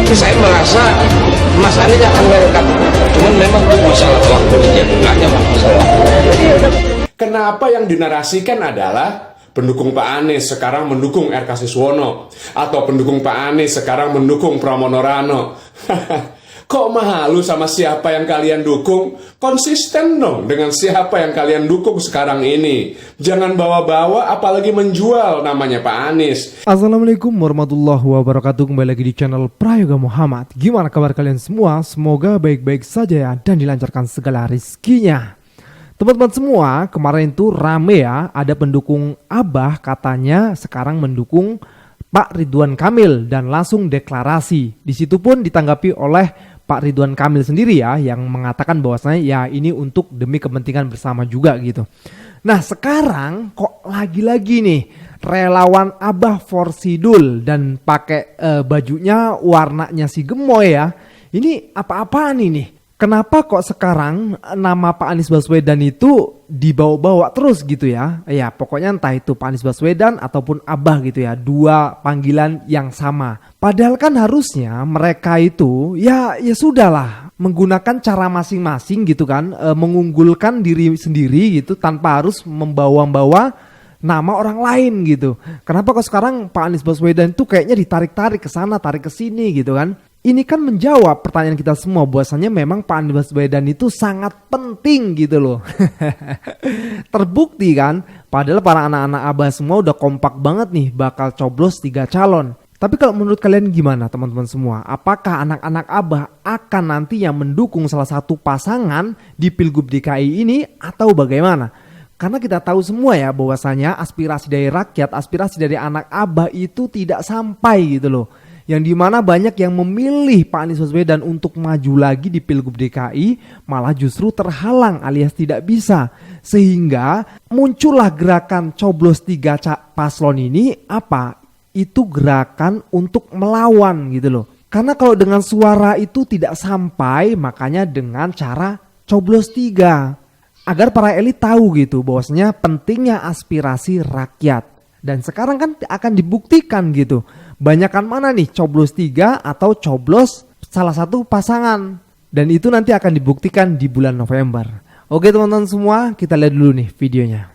Tapi saya merasa Mas Anies akan welcome. Cuman memang itu masalah waktu aja, hanya masalah waktu. Kenapa yang dinarasikan adalah pendukung Pak Anies sekarang mendukung R.K. Siswono, atau pendukung Pak Anies sekarang mendukung Pramono Rano? Kok malu sama siapa yang kalian dukung? Konsisten dong dengan siapa yang kalian dukung sekarang ini. Jangan bawa-bawa apalagi menjual namanya Pak Anies. Assalamualaikum warahmatullahi wabarakatuh. Kembali lagi di channel Prayoga Muhammad. Gimana kabar kalian semua? Semoga baik-baik saja ya, dan dilancarkan segala rizkinya. Teman-teman semua, kemarin itu rame ya, ada pendukung Abah katanya sekarang mendukung Pak Ridwan Kamil dan langsung deklarasi. Di situ pun ditanggapi oleh Pak Ridwan Kamil sendiri ya, yang mengatakan bahwasanya ya ini untuk demi kepentingan bersama juga gitu. Nah sekarang kok lagi-lagi nih relawan Abah for Sidul dan pakai bajunya warnanya si gemoy ya. Ini apa-apaan ini? Kenapa kok sekarang nama Pak Anies Baswedan itu dibawa-bawa terus gitu ya? Ya pokoknya entah itu Pak Anies Baswedan ataupun Abah gitu ya, dua panggilan yang sama. Padahal kan harusnya mereka itu ya sudahlah menggunakan cara masing-masing gitu kan, mengunggulkan diri sendiri gitu tanpa harus membawa-bawa nama orang lain gitu. Kenapa kok sekarang Pak Anies Baswedan itu kayaknya ditarik-tarik ke sana, tarik ke sini gitu kan? Ini kan menjawab pertanyaan kita semua, bahwasanya memang Pak Anies Baswedan itu sangat penting gitu loh. Terbukti kan, padahal para anak-anak Abah semua udah kompak banget nih bakal coblos 3 calon. Tapi kalau menurut kalian gimana teman-teman semua? Apakah anak-anak Abah akan nanti yang mendukung salah satu pasangan di Pilgub DKI ini atau bagaimana? Karena kita tahu semua ya bahwasanya aspirasi dari rakyat, aspirasi dari anak Abah itu tidak sampai gitu loh. Yang dimana banyak yang memilih Pak Anies Baswedan untuk maju lagi di Pilgub DKI malah justru terhalang alias tidak bisa. Sehingga muncullah gerakan coblos 3 paslon ini apa? Itu gerakan untuk melawan gitu loh. Karena kalau dengan suara itu tidak sampai, makanya dengan cara coblos 3. Agar para elit tahu gitu bahwasanya pentingnya aspirasi rakyat. Dan sekarang kan akan dibuktikan gitu. Banyakan mana nih, coblos 3 atau coblos salah satu pasangan. Dan itu nanti akan dibuktikan di bulan November. Oke teman-teman semua, kita lihat dulu nih videonya.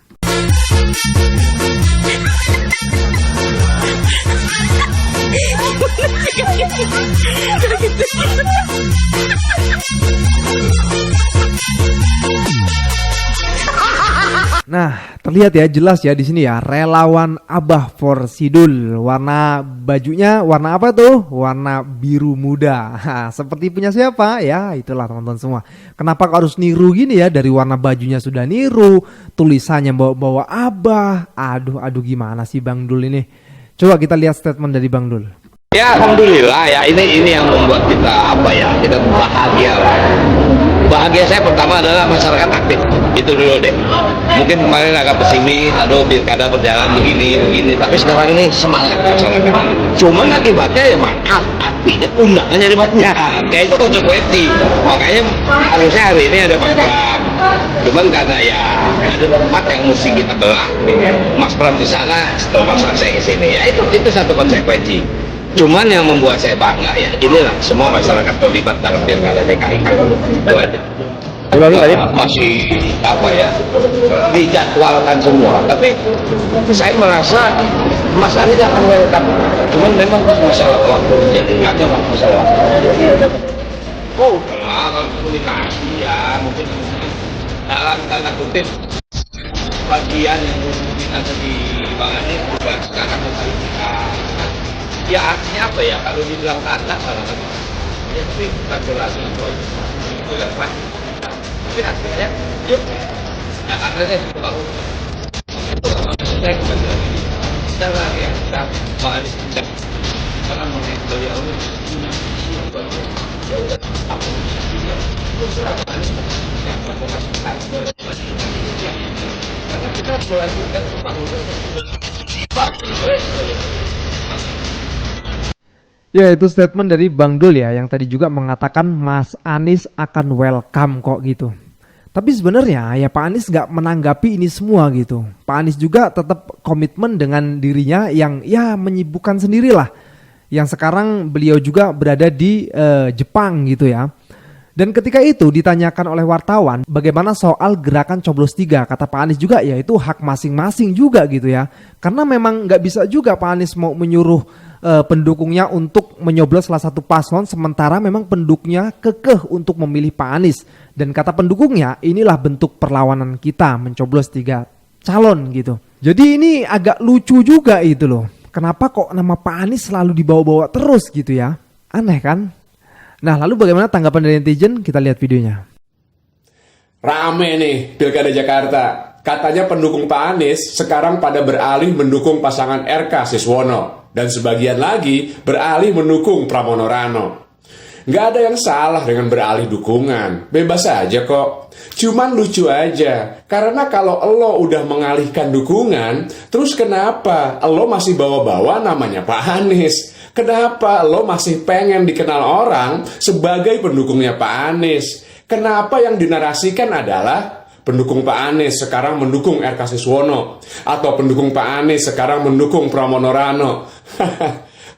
Nah, terlihat ya jelas ya di sini ya, relawan Abah for Sidul. Warna bajunya warna apa tuh? Warna biru muda. Seperti punya siapa? Ya, itulah teman-teman semua. Kenapa harus niru gini ya? Dari warna bajunya sudah niru, tulisannya bawa-bawa Abah. Aduh gimana sih Bang Dul ini? Coba kita lihat statement dari Bang Dul. Ya alhamdulillah ya, ini yang membuat kita kita bahagia lah. Bahagia saya pertama adalah masyarakat aktif, itu dulu deh. Mungkin kemarin agak pesimis, aduh pilkada berjalan begini, tapi sekarang ini semangat masyarakat. Cuman akibatnya ya maaf, artinya undangannya jadi banyak, kayak itu konsekuensi. Makanya harusnya hari ini ada program. Cuman karena ya ada tempat yang mesti kita belah. Mas Pram di sana, terpaksa saya ke sini. Ya itu satu konsekuensi. Cuman yang membuat saya bangga ya, inilah semua masyarakat terlibat dalam pilkada DKI kan. Itu aja. Masih dijadwalkan semua, tapi saya merasa Mas Anies akan welcome. Cuman memang masalah waktu, jadi hanya masalah waktu. Oh, kalau komunikasi ya mungkin dalam tanda kutip bagian yang mungkin ada di Bang Anies juga sekarang ya artinya apa ya, kalau dibilang kata ya tapi kalkulasi itu kan Pak, tapi artinya yuk ya karena saya tahu itu saya kembali lagi kita lagi yang kita mengalami karena mengenai beliau ini ya udah aku itu serapkan yang menghasilkan karena kita melanjutkan pembangunan Ya itu statement dari Bang Dul ya, yang tadi juga mengatakan Mas Anies akan welcome kok gitu. Tapi sebenarnya ya Pak Anies gak menanggapi ini semua gitu. Pak Anies juga tetap komitmen dengan dirinya yang ya menyibukkan sendirilah. yang sekarang beliau juga berada di Jepang gitu ya. Dan ketika itu ditanyakan oleh wartawan bagaimana soal gerakan coblos 3, kata Pak Anies juga ya itu hak masing-masing juga gitu ya. Karena memang nggak bisa juga Pak Anies mau menyuruh pendukungnya untuk menyoblos salah satu paslon sementara memang pendukungnya kekeh untuk memilih Pak Anies. Dan kata pendukungnya inilah bentuk perlawanan kita mencoblos 3 calon gitu. Jadi ini agak lucu juga itu loh. Kenapa kok nama Pak Anies selalu dibawa-bawa terus gitu ya? Aneh kan? Nah, lalu bagaimana tanggapan dari netizen? Kita lihat videonya. Rame nih Pilkada Jakarta. Katanya pendukung Pak Anies sekarang pada beralih mendukung pasangan RK Siswono. Dan sebagian lagi beralih mendukung Pramono Rano. Nggak ada yang salah dengan beralih dukungan. Bebas aja kok. Cuman lucu aja. Karena kalau lo udah mengalihkan dukungan, terus kenapa lo masih bawa-bawa namanya Pak Anies? Kenapa lo masih pengen dikenal orang sebagai pendukungnya Pak Anies? Kenapa yang dinarasikan adalah pendukung Pak Anies sekarang mendukung RK Siswono atau pendukung Pak Anies sekarang mendukung Pramono Rano?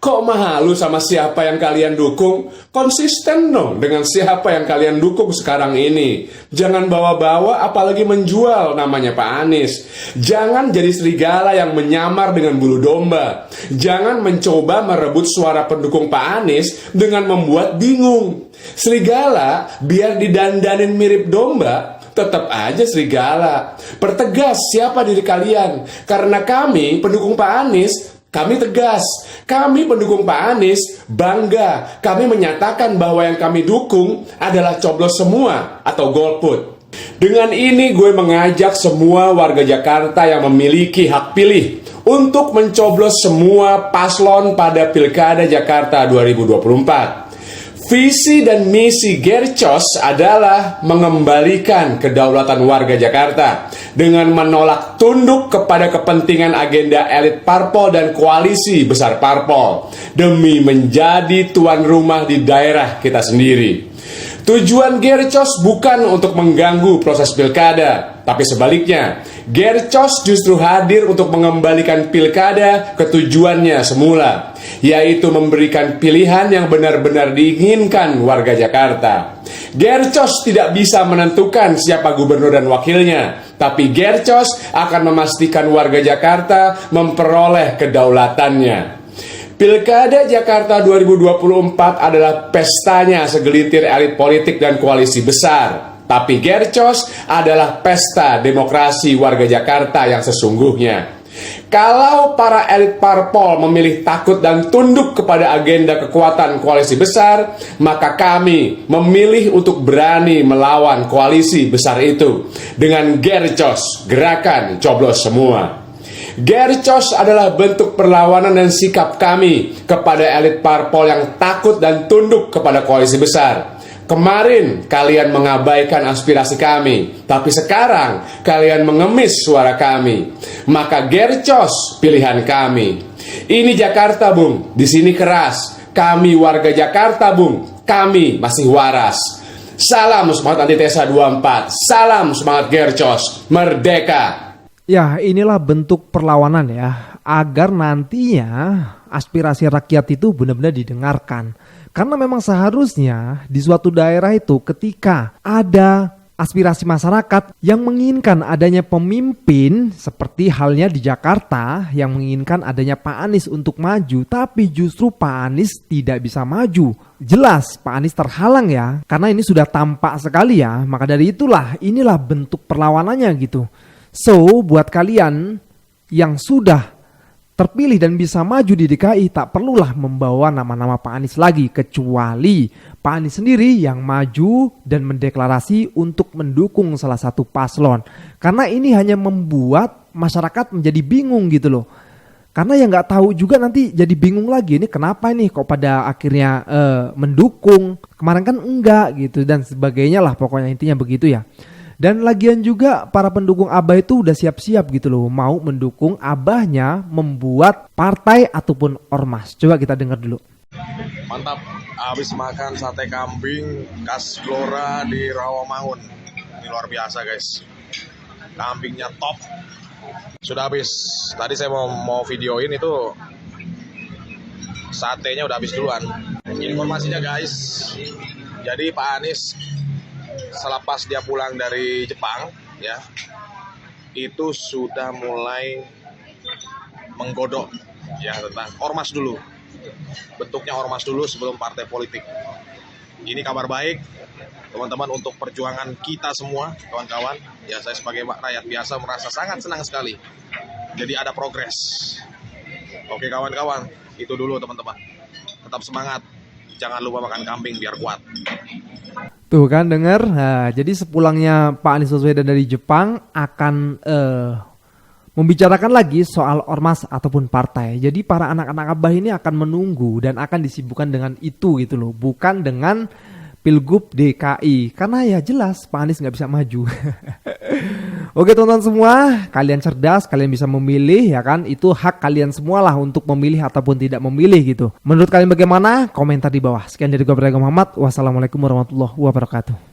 Kok malu sama siapa yang kalian dukung? Konsisten dong dengan siapa yang kalian dukung sekarang ini. Jangan bawa-bawa apalagi menjual namanya Pak Anies. Jangan jadi serigala yang menyamar dengan bulu domba. Jangan mencoba merebut suara pendukung Pak Anies dengan membuat bingung. Serigala biar didandanin mirip domba, tetap aja serigala. Pertegas siapa diri kalian. Karena kami pendukung Pak Anies, kami tegas. Kami pendukung Pak Anies bangga. Kami menyatakan bahwa yang kami dukung adalah coblos semua atau golput. Dengan ini gue mengajak semua warga Jakarta yang memiliki hak pilih untuk mencoblos semua paslon pada Pilkada Jakarta 2024. Visi dan misi Gercos adalah mengembalikan kedaulatan warga Jakarta dengan menolak tunduk kepada kepentingan agenda elit parpol dan koalisi besar parpol demi menjadi tuan rumah di daerah kita sendiri. Tujuan Gercos bukan untuk mengganggu proses pilkada, tapi sebaliknya, Gercos justru hadir untuk mengembalikan pilkada ke tujuannya semula, yaitu memberikan pilihan yang benar-benar diinginkan warga Jakarta. Gercos tidak bisa menentukan siapa gubernur dan wakilnya, tapi Gercos akan memastikan warga Jakarta memperoleh kedaulatannya. Pilkada Jakarta 2024 adalah pestanya segelintir elit politik dan koalisi besar. Tapi Gercos adalah pesta demokrasi warga Jakarta yang sesungguhnya. Kalau para elit parpol memilih takut dan tunduk kepada agenda kekuatan koalisi besar, maka kami memilih untuk berani melawan koalisi besar itu dengan Gercos, gerakan coblos semua. Gercos adalah bentuk perlawanan dan sikap kami kepada elit parpol yang takut dan tunduk kepada koalisi besar. Kemarin kalian mengabaikan aspirasi kami, tapi sekarang kalian mengemis suara kami. Maka Gercos pilihan kami. Ini Jakarta, Bung. Di sini keras. Kami warga Jakarta, Bung. Kami masih waras. Salam semangat antitesa 24. Salam semangat Gercos. Merdeka. Ya, inilah bentuk perlawanan ya, agar nantinya aspirasi rakyat itu benar-benar didengarkan. Karena memang seharusnya di suatu daerah itu ketika ada aspirasi masyarakat yang menginginkan adanya pemimpin seperti halnya di Jakarta yang menginginkan adanya Pak Anies untuk maju, tapi justru Pak Anies tidak bisa maju. Jelas Pak Anies terhalang ya, karena ini sudah tampak sekali ya, maka dari inilah bentuk perlawanannya gitu. So, buat kalian yang sudah terpilih dan bisa maju di DKI, tak perlulah membawa nama-nama Pak Anies lagi, kecuali Pak Anies sendiri yang maju dan mendeklarasi untuk mendukung salah satu paslon. Karena ini hanya membuat masyarakat menjadi bingung gitu loh. Karena yang nggak tahu juga nanti jadi bingung lagi, ini kenapa nih kok pada akhirnya mendukung, kemarin kan enggak gitu dan sebagainya lah, pokoknya intinya begitu ya. Dan lagian juga para pendukung Abah itu udah siap-siap gitu loh, mau mendukung Abahnya membuat partai ataupun ormas. Coba kita dengar dulu. Mantap, habis makan sate kambing khas Gelora di Rawamangun. Ini luar biasa guys, kambingnya top. Sudah habis, tadi saya mau videoin itu satenya udah habis duluan. Informasinya guys, jadi Pak Anies selepas dia pulang dari Jepang ya, itu sudah mulai menggodok ya tentang ormas dulu. Bentuknya ormas dulu sebelum partai politik. Ini kabar baik teman-teman untuk perjuangan kita semua, kawan-kawan. Ya, saya sebagai rakyat biasa merasa sangat senang sekali. Jadi ada progres. Oke kawan-kawan, itu dulu teman-teman. Tetap semangat. Jangan lupa makan kambing biar kuat. Tuh kan denger. Nah, jadi sepulangnya Pak Anies Baswedan dari Jepang akan membicarakan lagi soal ormas ataupun partai. Jadi para anak-anak abah ini akan menunggu dan akan disibukkan dengan itu gitu loh. Bukan dengan Pilgub DKI. Karena ya jelas Pak Anies nggak bisa maju. Oke teman-teman semua, kalian cerdas, kalian bisa memilih ya kan. Itu hak kalian semua lah untuk memilih ataupun tidak memilih gitu. Menurut kalian bagaimana? Komentar di bawah. Sekian dari gue Prayoga Muhammad. Wassalamualaikum warahmatullahi wabarakatuh.